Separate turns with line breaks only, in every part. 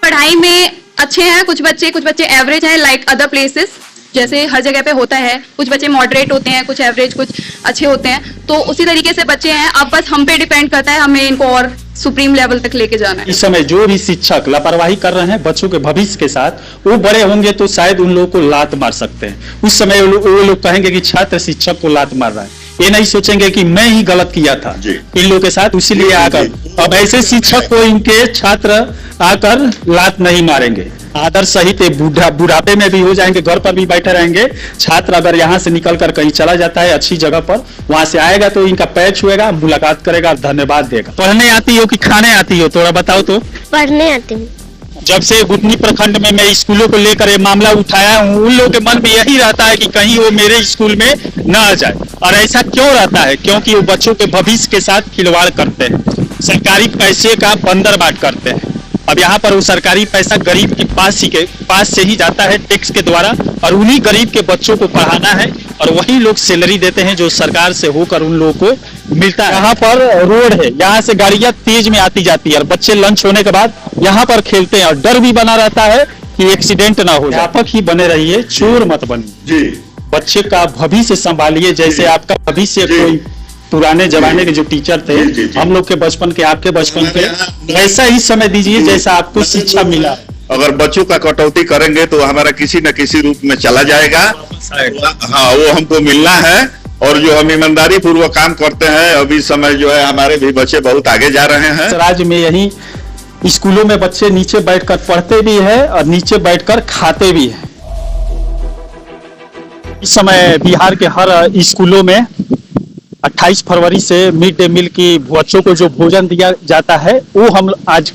पढ़ाई में अच्छे हैं, कुछ बच्चे एवरेज हैं, लाइक अदर प्लेसेस, जैसे हर जगह पे होता है। कुछ बच्चे मॉडरेट होते हैं, कुछ एवरेज, कुछ अच्छे होते हैं। तो उसी तरीके से बच्चे हैं। अब बस हम पे डिपेंड करता है, हमें इनको और सुप्रीम लेवल तक लेके जाना है।
इस समय जो भी शिक्षक लापरवाही कर रहे हैं बच्चों के भविष्य के साथ, वो बड़े होंगे तो शायद उन लोगों को लात मार सकते हैं। उस समय वो लोग कहेंगे कि छात्र शिक्षक को लात मार रहा है, ये नहीं सोचेंगे कि मैं ही गलत किया था इन लोगों के साथ, इसीलिए आकर अब ऐसे शिक्षक को इनके छात्र आकर लात नहीं मारेंगे। आदर सहित बुढ़ापे में भी हो जाएंगे, घर पर भी बैठे रहेंगे। छात्र अगर यहाँ से निकल कर कहीं चला जाता है अच्छी जगह पर, वहां से आएगा तो इनका पैर छुएगा, मुलाकात करेगा, धन्यवाद देगा। पढ़ने आती हो कि खाने आती हो, थोड़ा बताओ तो।
पढ़ने आती हूँ।
जब से गुटनी प्रखंड में मैं स्कूलों को लेकर ये मामला उठाया हूँ, उन लोगों के मन में यही रहता है कि कहीं वो मेरे स्कूल में न आ जाए। और ऐसा क्यों रहता है? क्योंकि वो बच्चों के भविष्य के साथ खिलवाड़ करते हैं, सरकारी पैसे का बंदरबाट करते हैं। अब यहाँ पर वो सरकारी पैसा गरीब के पास से ही जाता है टैक्स के द्वारा, और उन्हीं गरीब के बच्चों को पढ़ाना है, और वही लोग सैलरी देते हैं जो सरकार से होकर उन लोगों को मिलता है। यहाँ पर रोड है, यहाँ से गाड़ियां तेज में आती जाती है, और बच्चे लंच होने के बाद यहाँ पर खेलते हैं, और डर भी बना रहता है कि एक्सीडेंट ना हो। अध्यापक ही बने रहिए, चोर मत बनिए। बच्चे का भविष्य संभालिए, जैसे आपका भविष्य कोई पुराने जमाने के जो टीचर थे, हम लोग के बचपन के, आपके बचपन के, वैसा ही समय दीजिए जैसा आपको शिक्षा मिला।
अगर बच्चों का कटौती करेंगे तो हमारा किसी न किसी रूप में चला जाएगा। हाँ, वो हमको मिलना है। और जो हम ईमानदारी पूर्वक काम करते हैं, अभी समय जो है हमारे भी बच्चे बहुत आगे जा रहे हैं।
राज्य में यही स्कूलों में बच्चे नीचे बैठकर पढ़ते भी है और नीचे बैठकर खाते भी है। इस समय बिहार के हर स्कूलों में 28 फरवरी से मिड डे मील की बच्चों को जो भोजन दिया जाता है, वो हम आज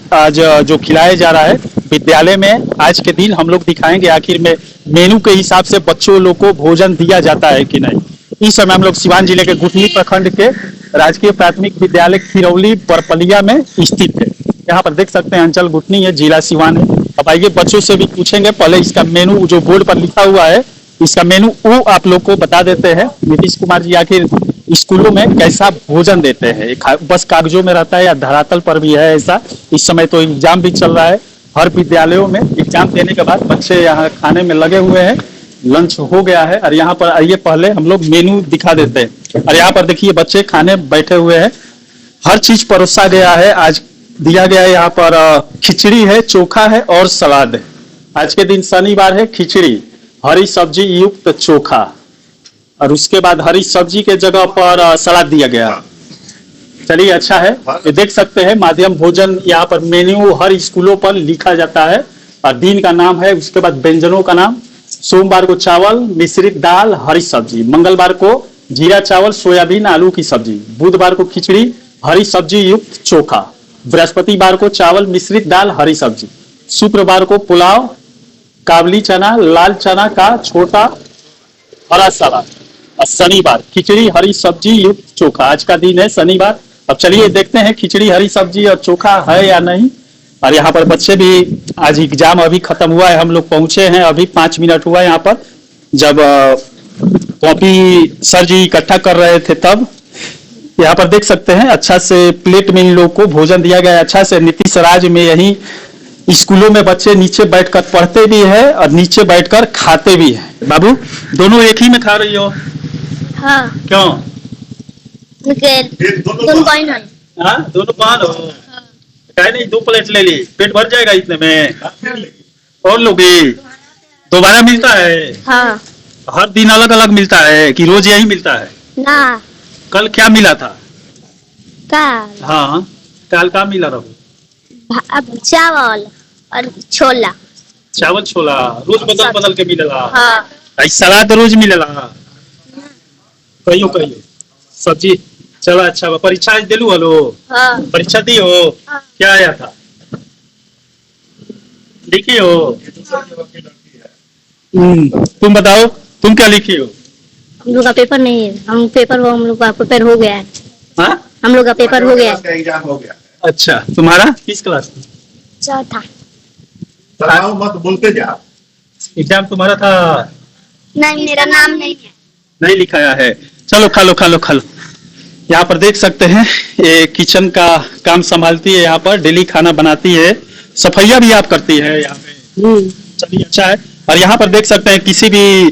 जो खिलाया जा रहा है विद्यालय में, आज के दिन हम लोग दिखाएंगे आखिर में मेनू के हिसाब से बच्चों लोग को भोजन दिया जाता है कि नहीं। इस समय हम लोग सिवान जिले के गुठनी प्रखंड के राजकीय प्राथमिक विद्यालय खिरौली बरपलिया में स्थित है। यहाँ पर देख सकते हैं अंचल गुठनी है, जिला सिवान है। अब आइए बच्चों से भी पूछेंगे, पहले इसका मेनू जो बोर्ड पर लिखा हुआ है, इसका मेनू वो आप लोग को बता देते हैं। नीतीश कुमार जी आखिर स्कूलों में कैसा भोजन देते हैं, बस कागजों में रहता है या धरातल पर भी है ऐसा? इस समय तो एग्जाम भी चल रहा है, हर विद्यालयों में एग्जाम देने के बाद बच्चे यहाँ खाने में लगे हुए हैं, लंच हो गया है। और यहाँ पर आइए पहले हम लोग मेनू दिखा देते हैं। और यहाँ पर देखिए बच्चे खाने बैठे हुए हैं, हर चीज परोसा गया है। आज दिया गया है यहाँ पर खिचड़ी है, चोखा है और सलाद है। आज के दिन शनिवार है, खिचड़ी, हरी सब्जी युक्त चोखा, और उसके बाद हरी सब्जी के जगह पर सलाद दिया गया। चलिए अच्छा है। ये देख सकते हैं माध्यम भोजन, यहाँ पर मेन्यू हर स्कूलों पर लिखा जाता है, और दिन का नाम है, उसके बाद व्यंजनों का नाम। सोमवार को चावल, मिश्रित दाल, हरी सब्जी। मंगलवार को जीरा चावल, सोयाबीन, आलू की सब्जी। बुधवार को खिचड़ी, हरी सब्जी युक्त चोखा। बृहस्पतिवार को चावल, मिश्रित दाल, हरी सब्जी। शुक्रवार को पुलाव, काबली चना, लाल चना का छोटा हरा सलाद। और शनिवार खिचड़ी, हरी सब्जी युक्त चोखा। आज का दिन है शनिवार। अब चलिए देखते हैं खिचड़ी, हरी सब्जी और चोखा है या नहीं। और यहाँ पर बच्चे भी, आज एग्जाम अभी खत्म हुआ है, हम लोग पहुंचे हैं, अभी 5 मिनट हुआ है यहाँ पर, जब कॉपी सर जी इकट्ठा कर रहे थे तब। यहाँ पर देख सकते हैं अच्छा से प्लेट में इन लोग को भोजन दिया गया है अच्छा से। नीतीश राज में यही स्कूलों में बच्चे नीचे बैठकर पढ़ते भी है और नीचे बैठकर खाते भी है। बाबू, दोनों एक ही में खा रही हो?
हाँ।
क्यों?
दोनों बहन है।
हाँ, दोनों बहन हो। क्या नहीं, 2 प्लेट ले ली, पेट भर जाएगा इतने में? और लोगी दोबारा मिलता है?
हाँ।
हर दिन अलग अलग मिलता है कि रोज यही मिलता है?
ना,
कल क्या मिला था?
काल।
हाँ, कल क्या मिला रहो?
अब चावल और छोला।
चावल छोला रोज बदल बदल के मिलेला?
हाँ।
सलाद रोज मिलेला? कहियो सब्जी। चलो अच्छा, परीक्षा आज दिलू हलो?
हाँ।
परीक्षा दी हो?
हाँ।
क्या आया था? लिखी हो? तुम बताओ, तुम क्या लिखी हो?
हम लोग का पेपर नहीं है, हम लोग का पेपर हो गया है।
हाँ?
हम लोग का पेपर हो गया है।
एग्जाम हो गया।
अच्छा, तुम्हारा किस क्लास में?
चौथा।
मत बोलते जा।
एग्जाम तुम्हारा था?
नहीं, मेरा नाम नहीं है।
नहीं लिखाया है। चलो खा लो। यहाँ पर देख सकते हैं ये किचन का काम संभालती है, यहाँ पर डेली खाना बनाती है। सफाइया भी आप करती है यहाँ पे? चलिए अच्छा है। और यहाँ पर देख सकते हैं किसी भी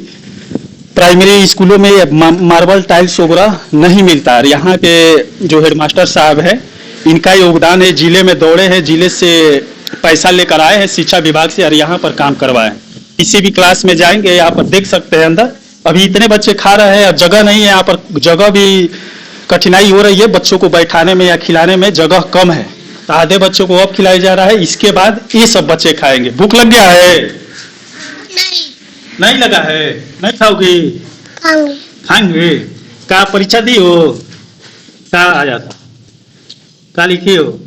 प्राइमरी स्कूलों में मार्बल टाइल्स वगैरह नहीं मिलता है। यहाँ के जो हेडमास्टर साहब है इनका योगदान है, जिले में दौड़े हैं, जिले से पैसा लेकर आए हैं शिक्षा विभाग से और यहाँ पर काम करवाए। किसी भी क्लास में जाएंगे यहाँ पर देख सकते हैं अंदर अभी इतने बच्चे खा रहे हैं और जगह नहीं है, यहाँ पर जगह भी कठिनाई हो रही है, बच्चों को बैठाने में या खिलाने में जगह कम है। तो आधे बच्चों को अब खिलाया जा रहा है, इसके बाद ये सब बच्चे खाएंगे। भूख लग गया है? नहीं लगा है? नहीं खाओगी? खाएंगे। का परीक्षा दी हो? का आ जाता? का लिखी हो?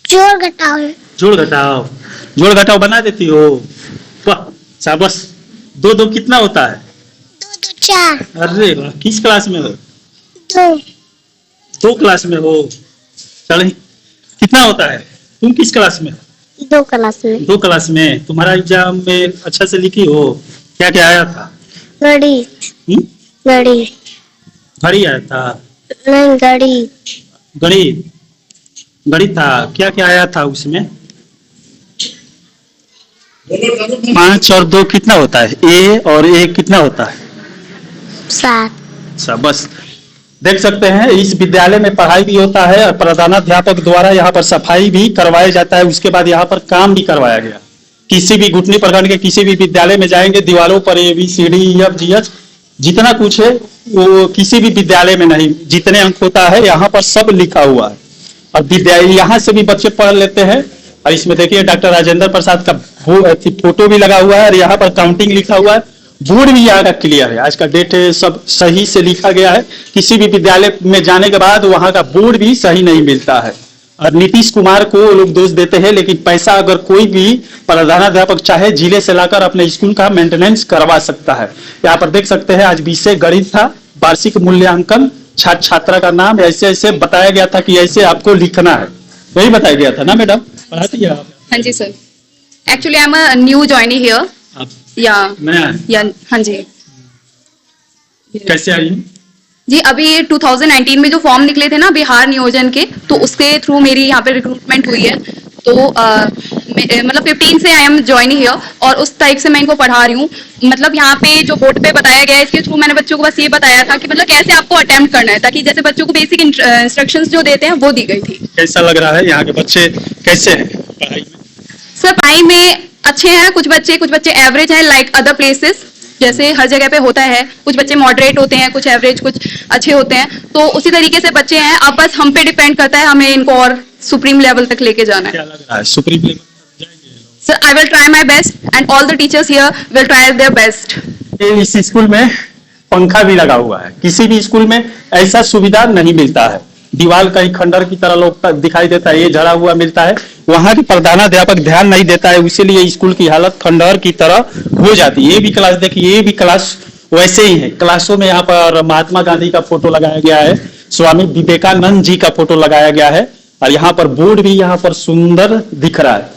जोड़ घटाओ।
जोड़ घटाओ, जोड़ घटाओ बना देती हो? वाह शाबाश। दो दो कितना होता है?
2 2 4।
अरे वाह, किस क्लास में हो?
2
2 क्लास में हो। चल कितना होता है? तुम किस क्लास में?
2 क्लास में।
2 क्लास में। तुम्हारा एग्जाम में अच्छा से लिखी हो? क्या क्या आया था?
गणित। गणित
घड़ी आया था?
नहीं, गणित।
गणित गणित था। क्या क्या आया था उसमें? 5 और 2 कितना होता है? ए और ए कितना होता है?
7।
बस देख सकते हैं इस विद्यालय में पढ़ाई भी होता है और प्रधानाध्यापक द्वारा यहाँ पर सफाई भी करवाया जाता है। उसके बाद यहाँ पर काम भी करवाया गया। किसी भी घुटनी प्रखंड के किसी भी विद्यालय में जाएंगे दीवारों पर ABCD जितना कुछ है वो किसी भी विद्यालय में नहीं, जितने अंक होता है यहाँ पर सब लिखा हुआ है और विद्यालय यहाँ से भी बच्चे पढ़ लेते हैं। और इसमें देखिए डॉक्टर राजेंद्र प्रसाद का फोटो भी लगा हुआ है और यहाँ पर काउंटिंग लिखा हुआ है। बोर्ड भी यहाँ का क्लियर है, आज का डेट सब सही से लिखा गया है। किसी भी विद्यालय में जाने के बाद वहाँ का बोर्ड भी सही नहीं मिलता है और नीतीश कुमार को लोग दोष देते हैं, लेकिन पैसा अगर कोई भी प्रधानाध्यापक चाहे जिले से लाकर अपने स्कूल का मेंटेनेंस करवा सकता है। यहाँ पर देख सकते हैं आज विषय गणित था, वार्षिक मूल्यांकन, छात्र छात्रा का नाम ऐसे ऐसे बताया गया था कि ऐसे आपको लिखना है, वही बताया गया था ना मैडम? पढ़ाती है आप?
हाँ जी sir, actually I am a new joining here. या हाँ जी।
कैसे आई?
जी अभी 2019 में जो फॉर्म निकले थे ना बिहार नियोजन के, तो उसके थ्रू मेरी यहाँ पे रिक्रूटमेंट हुई है। तो मतलब 15 से आई एम ज्वाइनिंग हियर और उस तारीख से मैं इनको पढ़ा रही हूँ। मतलब यहाँ पे जो बोर्ड पे बताया गया है इसके थ्रू मैंने बच्चों को बस ये बताया था कि मतलब कैसे आपको अटेम्प्ट करना है, ताकि जैसे बच्चों को बेसिक इंस्ट्रक्शंस जो देते हैं वो दी गई थी।
कैसा लग रहा है यहाँ के बच्चे कैसे हैं पढ़ाई में?
सर पढ़ाई में अच्छे हैं, कुछ बच्चे एवरेज हैं लाइक अदर प्लेसेस, जैसे हर जगह पे होता है। कुछ बच्चे मॉडरेट होते हैं, कुछ एवरेज, कुछ अच्छे होते हैं। तो उसी तरीके से बच्चे हैं। अब बस हम पे डिपेंड करता है हमें इनको और सुप्रीम लेवल तक लेके जाना है।
क्या लग रहा है सुप्रीम लेवल जाएंगे?
Sir I will try my best and all the teachers here will try their best.
इस स्कूल में पंखा भी लगा हुआ है, किसी भी स्कूल में ऐसा सुविधा नहीं मिलता है। दीवार कहीं खंडर की तरह लोग दिखाई देता है, ये जड़ा हुआ मिलता है। वहाँ की प्रधानाध्यापक ध्यान नहीं देता है, इसीलिए स्कूल की हालत खंडहर की तरह हो जाती है। ये भी क्लास देखिए, ये भी क्लास वैसे ही है। क्लासों में यहाँ पर महात्मा गांधी का फोटो लगाया गया है, स्वामी विवेकानंद जी का फोटो लगाया गया है और यहाँ पर बोर्ड भी यहाँ पर सुंदर दिख रहा है।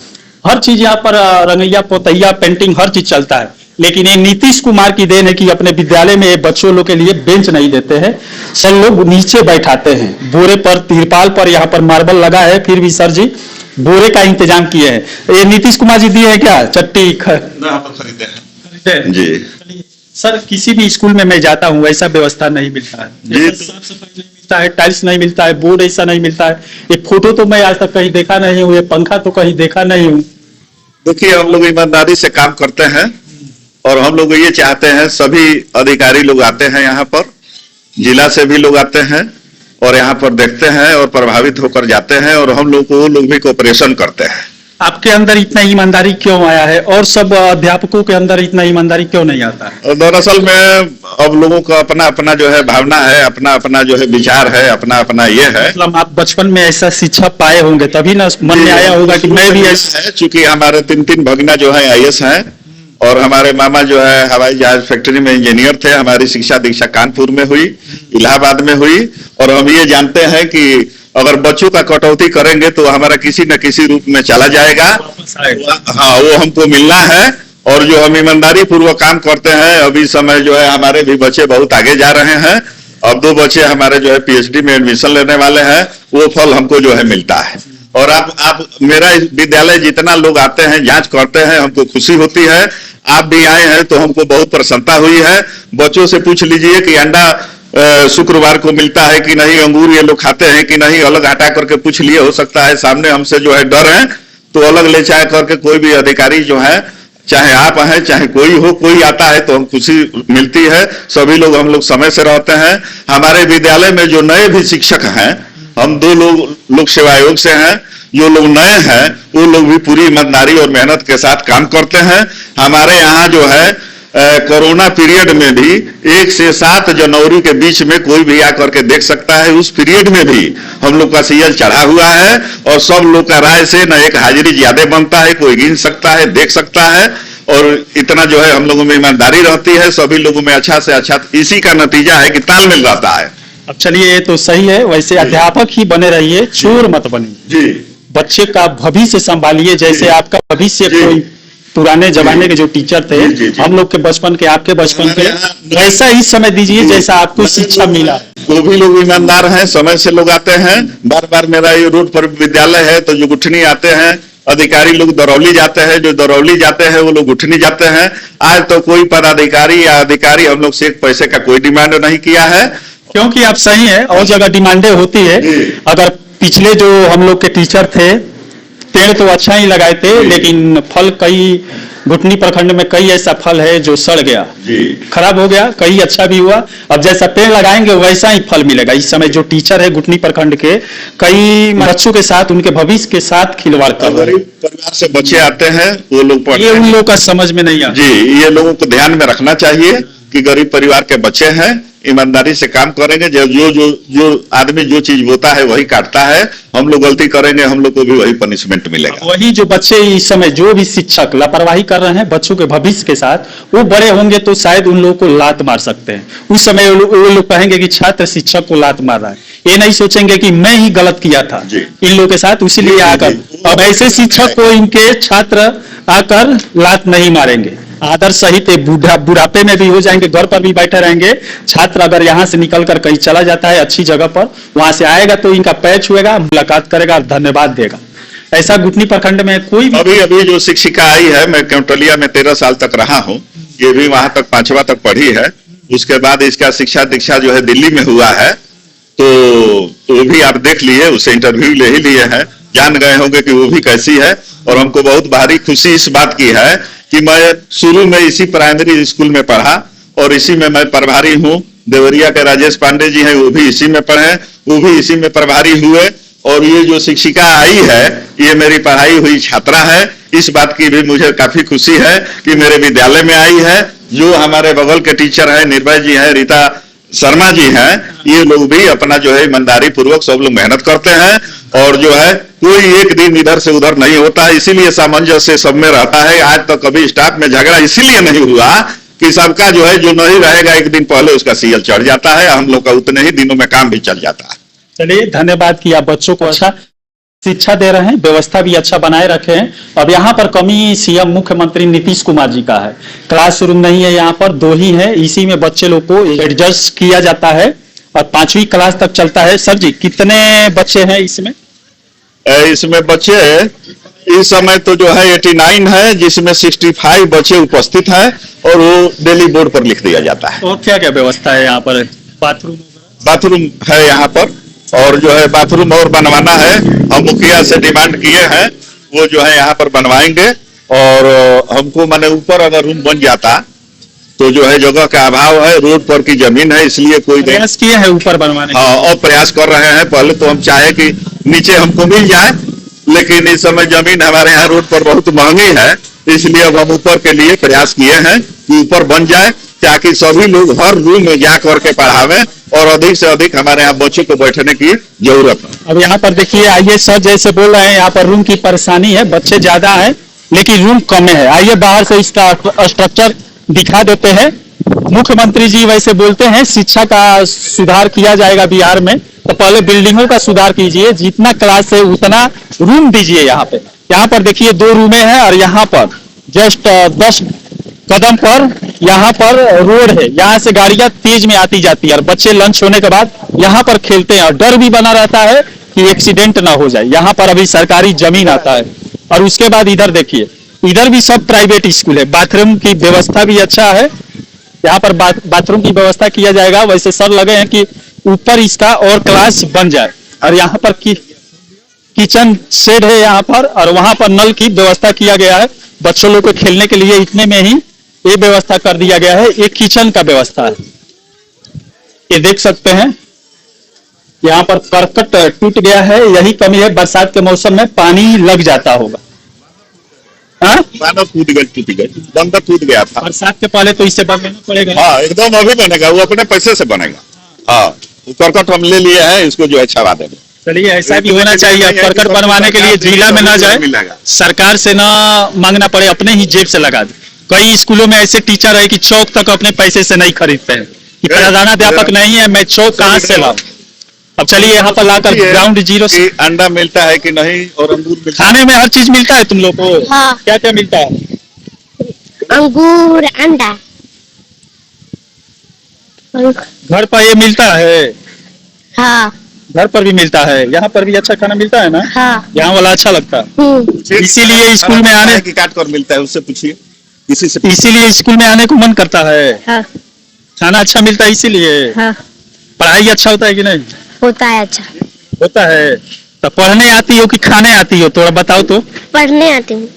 हर चीज यहाँ पर रंगैया पोतैया पेंटिंग हर चीज चलता है। लेकिन ये नीतीश कुमार की देन है कि अपने विद्यालय में बच्चों लोग के लिए बेंच नहीं देते हैं, सब लोग नीचे बैठाते हैं बोरे पर, तिरपाल पर। यहाँ पर मार्बल लगा है, फिर भी सर जी बोरे का इंतजाम किए हैं। ये नीतीश कुमार जी दिए हैं क्या चट्टी? खरीदे हैं जी। सर किसी भी स्कूल में मैं जाता हूँ ऐसा व्यवस्था नहीं मिलता है, साफ सफाई नहीं मिलता है, टाइल्स नहीं मिलता है, बोर्ड ऐसा नहीं मिलता है। ये फोटो तो मैं आज तक कहीं देखा नहीं हूँ, ये पंखा तो कहीं देखा नहीं हूँ।
देखिए हम लोग ईमानदारी से काम करते हैं और हम लोग ये चाहते हैं सभी अधिकारी लोग आते हैं यहाँ पर, जिला से भी लोग आते हैं और यहाँ पर देखते हैं और प्रभावित होकर जाते हैं और हम लोग को वो लोग भी कोऑपरेशन करते हैं।
आपके अंदर इतना ईमानदारी क्यों आया है और सब अध्यापकों के अंदर इतना ईमानदारी क्यों नहीं आता है?
दरअसल में अब लोगों का अपना अपना जो है भावना है, अपना अपना जो है विचार है, अपना अपना ये है।
मतलब आप बचपन में ऐसा शिक्षा पाए होंगे तभी ना मन में आया होगा कि मैं भी ऐसा
है। चूंकि हमारे 3 भगना जो है IAS हैं और हमारे मामा जो है हवाई जहाज फैक्ट्री में इंजीनियर थे। हमारी शिक्षा दीक्षा कानपुर में हुई, इलाहाबाद में हुई और हम ये जानते हैं कि अगर बच्चों का कटौती करेंगे तो हमारा किसी न किसी रूप में चला जाएगा। हाँ, वो हमको मिलना है और जो हम ईमानदारी पूर्वक काम करते हैं। अभी समय जो है हमारे भी बच्चे बहुत आगे जा रहे हैं। अब 2 बच्चे हमारे जो है PhD में एडमिशन लेने वाले हैं, वो फल हमको जो है मिलता है। और आप मेरा इस विद्यालय जितना लोग आते हैं, जांच करते हैं, हमको खुशी होती है। आप भी आए हैं तो हमको बहुत प्रसन्नता हुई है। बच्चों से पूछ लीजिए कि अंडा शुक्रवार को मिलता है कि नहीं, अंगूर ये लोग खाते हैं कि नहीं, अलग हटा करके पूछ लिए। हो सकता है सामने हमसे जो है डर है, तो अलग ले जाए करके कोई भी अधिकारी जो है, चाहे आप हैं चाहे कोई हो, कोई आता है तो हम खुशी मिलती है। सभी लोग हम लोग समय से रहते हैं। हमारे विद्यालय में जो नए भी शिक्षक हैं, हम 2 लोग सेवा आयोग से हैं, जो लोग नए हैं वो लोग भी पूरी ईमानदारी और मेहनत के साथ काम करते हैं। हमारे यहाँ जो है कोरोना पीरियड में भी 1 से 7 जनवरी के बीच में कोई भी आकर के देख सकता है। उस पीरियड में भी हम लोग का सीएल चढ़ा हुआ है और सब लोग का राय से न एक हाजिरी ज्यादा बनता है, कोई गिन सकता है, देख सकता है। और इतना जो है हम लोगों में ईमानदारी रहती है, सभी लोगों में अच्छा से अच्छा, इसी का नतीजा है कि तालमेल रहता है।
अब चलिए, ये तो सही है। वैसे अध्यापक ही बने रहिए, चोर मत बनिए जी। बच्चे का भविष्य संभालिए, जैसे आपका भविष्य कोई पुराने जमाने के जो टीचर थे, हम लोग के बचपन के, आपके बचपन के, वैसा ही समय दीजिए जैसा आपको शिक्षा मिला।
वो भी लोग ईमानदार हैं, समय से लोग आते हैं। बार बार मेरा ये रोड पर विद्यालय है तो जो गुठनी आते हैं, अधिकारी लोग दरौली जाते हैं, जो दरौली जाते हैं वो लोग गुठनी जाते हैं। आज तो कोई पदाधिकारी या अधिकारी हम लोग से 1 पैसे का कोई डिमांड नहीं किया है।
क्योंकि आप सही है, और जगह डिमांडें होती है। अगर पिछले जो हम लोग के टीचर थे, पेड़ तो अच्छा ही लगाए थे, लेकिन फल कई, घुटनी प्रखंड में कई ऐसा फल है जो सड़ गया, खराब हो गया, कई अच्छा भी हुआ। अब जैसा पेड़ लगाएंगे वैसा ही फल मिलेगा। इस समय जो टीचर है घुटनी प्रखंड के, कई बच्चों के साथ, उनके भविष्य के साथ खिलवाड़ कर रहे हैं।
परिवार से बच्चे आते हैं, वो लोग पढ़ते
ये
हैं।
उन लोगों का समझ में नहीं आता
जी। ये लोगों को ध्यान में रखना चाहिए कि गरीब परिवार के बच्चे हैं, ईमानदारी से काम करेंगे। जो आदमी जो चीज बोता है वही काटता है। हम लोग गलती करेंगे, हम लोग को भी वही पनिशमेंट मिलेगा।
वही जो बच्चे इस समय जो भी शिक्षक लापरवाही कर रहे हैं बच्चों के भविष्य के साथ, वो बड़े होंगे तो शायद उन लोगों को लात मार सकते हैं। उस समय वो लोग कहेंगे कि छात्र शिक्षक को लात मार रहा है, ये नहीं सोचेंगे कि मैं ही गलत किया था इन लोगों के साथ, इसीलिए आकर अब ऐसे शिक्षक को इनके छात्र आकर लात नहीं मारेंगे। आदर सहित बुढ़ापे में भी हो जाएंगे, घर पर भी बैठे रहेंगे। छात्र अगर यहाँ से निकलकर कहीं चला जाता है अच्छी जगह पर, वहां से आएगा तो इनका पैर छुएगा, मुलाकात करेगा और धन्यवाद देगा। ऐसा घुटनी प्रखंड में कोई
अभी जो शिक्षिका आई है, मैं केवटलिया में 13 साल तक रहा हूँ, ये भी वहां तक 5वां तक पढ़ी है। उसके बाद इसका शिक्षा दीक्षा जो है दिल्ली में हुआ है, तो वो भी आप देख लिए, उससे इंटरव्यू ले ही लिए हैं, जान गए होंगे कि वो भी कैसी है। और हमको बहुत भारी खुशी इस बात की है कि मैं शुरू में इसी प्राइमरी स्कूल में पढ़ा और इसी में मैं प्रभारी हूँ। देवरिया के राजेश पांडे जी हैं, वो भी इसी में पढ़े, वो भी इसी में प्रभारी हुए। और ये जो शिक्षिका आई है, ये मेरी पढ़ाई हुई छात्रा है। इस बात की भी मुझे काफी खुशी है कि मेरे विद्यालय में आई है। जो हमारे बगल के टीचर हैं, निर्भय जी हैं, रीता शर्मा जी हैं, ये लोग भी अपना जो है ईमानदारी पूर्वक सब लोग मेहनत करते हैं। और जो है कोई एक दिन इधर से उधर नहीं होता है, इसीलिए सामंजस्य सब में रहता है। आज तक कभी स्टाफ में झगड़ा इसीलिए नहीं हुआ कि सबका जो है, जो नहीं रहेगा एक दिन पहले उसका सीएल चढ़ जाता है, हम लोग का उतने ही दिनों में काम भी चल जाता है।
चलिए, धन्यवाद कि आप बच्चों को अच्छा शिक्षा दे रहे हैं, व्यवस्था भी अच्छा बनाए रखे हैं। अब यहाँ पर कमी सीएम मुख्यमंत्री नीतीश कुमार जी का है। क्लासरूम नहीं है, यहाँ पर 2 ही है, इसी में बच्चे लोग को एडजस्ट किया जाता है और 5वीं क्लास तक चलता है। सर जी, कितने बच्चे हैं इसमें?
इसमें बच्चे इस समय तो जो है 89 है, जिसमें 65 बच्चे उपस्थित हैं और वो डेली बोर्ड पर लिख दिया जाता है।
और क्या क्या व्यवस्था है यहाँ पर?
बाथरूम है यहाँ पर, और जो है बाथरूम और बनवाना है। हम मुखिया से डिमांड किए हैं, वो जो है यहाँ पर बनवाएंगे। और हमको माने ऊपर अगर रूम बन जाता तो जो है जगह का अभाव है, रोड पर की जमीन है, इसलिए कोई
प्रयास किए हैं ऊपर बनवाने।
हाँ, और प्रयास कर रहे हैं। पहले तो हम चाहे कि नीचे हमको मिल जाए, लेकिन इस समय जमीन हमारे यहाँ रोड पर बहुत महंगी है, इसलिए अब हम ऊपर के लिए प्रयास किए हैं कि ऊपर बन जाए, ताकि सभी लोग हर रूम में जा करके पढ़ावे और अधिक से अधिक हमारे यहाँ बच्चों को बैठने की जरूरत है।
अब यहाँ पर देखिए, आइए, सर जैसे बोल रहे हैं यहाँ पर रूम की परेशानी है, बच्चे ज्यादा है लेकिन रूम कम है। आइए बाहर से इसका स्ट्रक्चर दिखा देते हैं। मुख्यमंत्री जी वैसे बोलते हैं शिक्षा का सुधार किया जाएगा बिहार में, तो पहले बिल्डिंगों का सुधार कीजिए, जितना क्लास है उतना रूम दीजिए। यहाँ पे, यहाँ पर देखिए 2 रूमें हैं और यहाँ पर जस्ट 10 कदम पर यहाँ पर रोड है, यहाँ से गाड़ियां तेज में आती जाती है और बच्चे लंच होने के बाद यहाँ पर खेलते हैं और डर भी बना रहता है कि एक्सीडेंट ना हो जाए। यहाँ पर अभी सरकारी जमीन आता है। और उसके बाद इधर देखिए, इधर भी सब प्राइवेट स्कूल है। बाथरूम की व्यवस्था भी अच्छा है। यहाँ पर बाथरूम की व्यवस्था किया जाएगा। वैसे सर लगे हैं कि ऊपर इसका और क्लास बन जाए। और यहाँ पर किचन शेड है यहाँ पर, और वहां पर नल की व्यवस्था किया गया है। बच्चों लोग को खेलने के लिए इतने में ही ये व्यवस्था कर दिया गया है। एक किचन का व्यवस्था है। ये देख सकते हैं, यहाँ पर करकट टूट गया है। यही कमी है, बरसात के मौसम में पानी लग जाता होगा। हाँ,
टूट गई, बंदर टूट गया था।
बरसात के पहले तो इसे बनवाना पड़ेगा।
हाँ, एकदम अभी बनेगा, वो अपने पैसे से बनेगा। हाँ, करकट हम ले लिए हैं, इसको जो है छवा देंगे।
चलिए, ऐसा भी होना चाहिए। अब करकट बनवाने के लिए जिला में ना जाए, सरकार से ना मांगना पड़े, अपने ही जेब से लगा दे। कई स्कूलों में ऐसे टीचर है कि चौक तक अपने पैसे से नहीं खरीदते हैं कि प्रधानाध्यापक नहीं है, मैं चौक कहाँ से लाऊं। अब चलिए, यहाँ पर लाकर ग्राउंड जीरो से
अंडा मिलता है कि नहीं, और अंगूर मिलता
खाने में हर चीज मिलता है तुम लोग को?
हाँ।
क्या क्या मिलता है?
अंगूर, अंडा।
घर पर ये मिलता है?
हाँ
घर पर भी मिलता है। यहाँ पर भी अच्छा खाना मिलता है ना?
हाँ।
यहाँ वाला अच्छा लगता है।
है।
इसीलिए स्कूल में आने
की काट कर मिलता है, उससे पूछिए किसी से।
इसीलिए स्कूल में आने को मन करता है।
हाँ।
खाना अच्छा मिलता है इसीलिए।
हाँ।
पढ़ाई अच्छा होता है कि नहीं?
होता है अच्छा।
होता है। तो पढ़ने आती हो कि खाने आती हो, थोड़ा बताओ तो।
पढ़ने आती हूँ।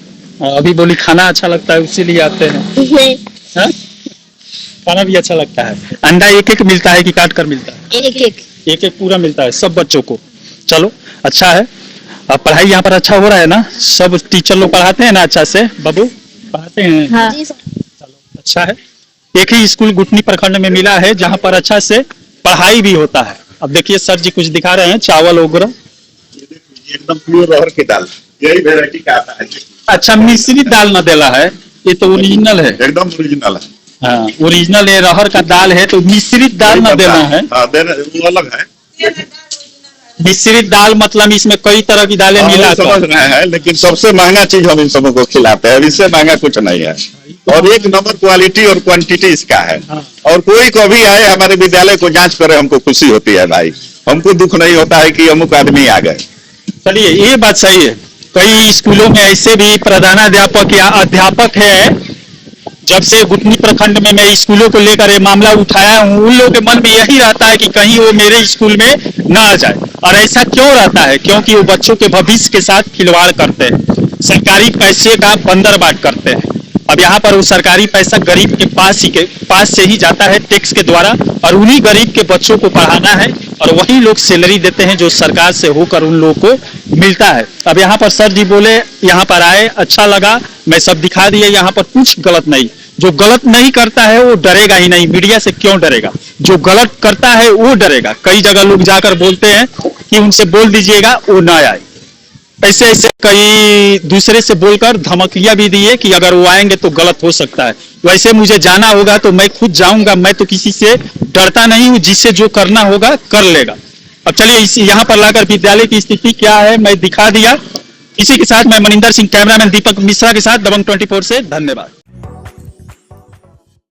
अभी बोली खाना अच्छा लगता है इसीलिए आते हैं।
नहीं।
हाँ? खाना भी अच्छा लगता है। अंडा एक एक मिलता है कि काट कर मिलता है?
एक एक।
एक एक पूरा मिलता है सब बच्चों को। चलो, अच्छा है। अब पढ़ाई यहाँ पर अच्छा हो रहा है ना? सब टीचर लोग पढ़ाते हैं ना अच्छा से? बाबू पढ़ाते हैं?
हाँ।
अच्छा है। एक ही स्कूल गुटनी प्रखंड में मिला है जहाँ पर अच्छा से पढ़ाई भी होता है। अब देखिए, सर जी कुछ दिखा रहे हैं, चावल वगैरह।
एकदम प्योर अरहर की दाल, यही वेराइटी का आता है।
अच्छा, मिश्रित दाल न देला है, ये तो ओरिजिनल है।
एकदम ओरिजिनल है।
हाँ, ओरिजिनल है, अरहर का दाल है, तो मिश्रित दाल न देना है।
हाँ, वो अलग है।
मिश्रित दाल मतलब इसमें कई तरह की दालें मिला
समझ रहे हैं, लेकिन सबसे महंगा चीज हम इन सबों को खिलाते हैं। इससे महंगा कुछ नहीं है, और एक नंबर क्वालिटी और क्वांटिटी इसका है। और कोई कभी आए हमारे विद्यालय को जांच करे, हमको खुशी होती है भाई। हमको दुख नहीं होता है कि अमुक आदमी आ गए।
चलिए, ये बात सही है। कई स्कूलों में ऐसे भी प्रधानाध्यापक या अध्यापक है, जब से गुटनी प्रखंड में मैं स्कूलों को लेकर ये मामला उठाया हूँ, उन लोगों के मन में यही रहता है कि कहीं वो मेरे स्कूल में ना आ जाए। और ऐसा क्यों रहता है? क्योंकि वो बच्चों के भविष्य के साथ खिलवाड़ करते हैं, सरकारी पैसे का बंदरबाट करते हैं। अब यहाँ पर वो सरकारी पैसा गरीब के पास से ही जाता है टैक्स के द्वारा, और उन्हीं गरीब के बच्चों को पढ़ाना है, और वही लोग सैलरी देते हैं जो सरकार से होकर उन लोगों को मिलता है। अब यहाँ पर सर जी बोले, यहाँ पर आए, अच्छा लगा, मैं सब दिखा दिए। यहाँ पर कुछ गलत नहीं। जो गलत नहीं करता है वो डरेगा ही नहीं। मीडिया से क्यों डरेगा? जो गलत करता है वो डरेगा। कई जगह लोग जाकर बोलते हैं कि उनसे बोल दीजिएगा वो ना आए। ऐसे ऐसे कई दूसरे से बोलकर धमकियां भी दिए कि अगर वो आएंगे तो गलत हो सकता है। वैसे मुझे जाना होगा तो मैं खुद जाऊंगा। मैं तो किसी से डरता नहीं हूँ, जिससे जो करना होगा कर लेगा। अब चलिए, यहाँ पर लाकर विद्यालय की स्थिति क्या है मैं दिखा दिया। इसी के साथ मैं मनिंदर सिंह, कैमरामैन दीपक मिश्रा के साथ दबंग 24 से, धन्यवाद।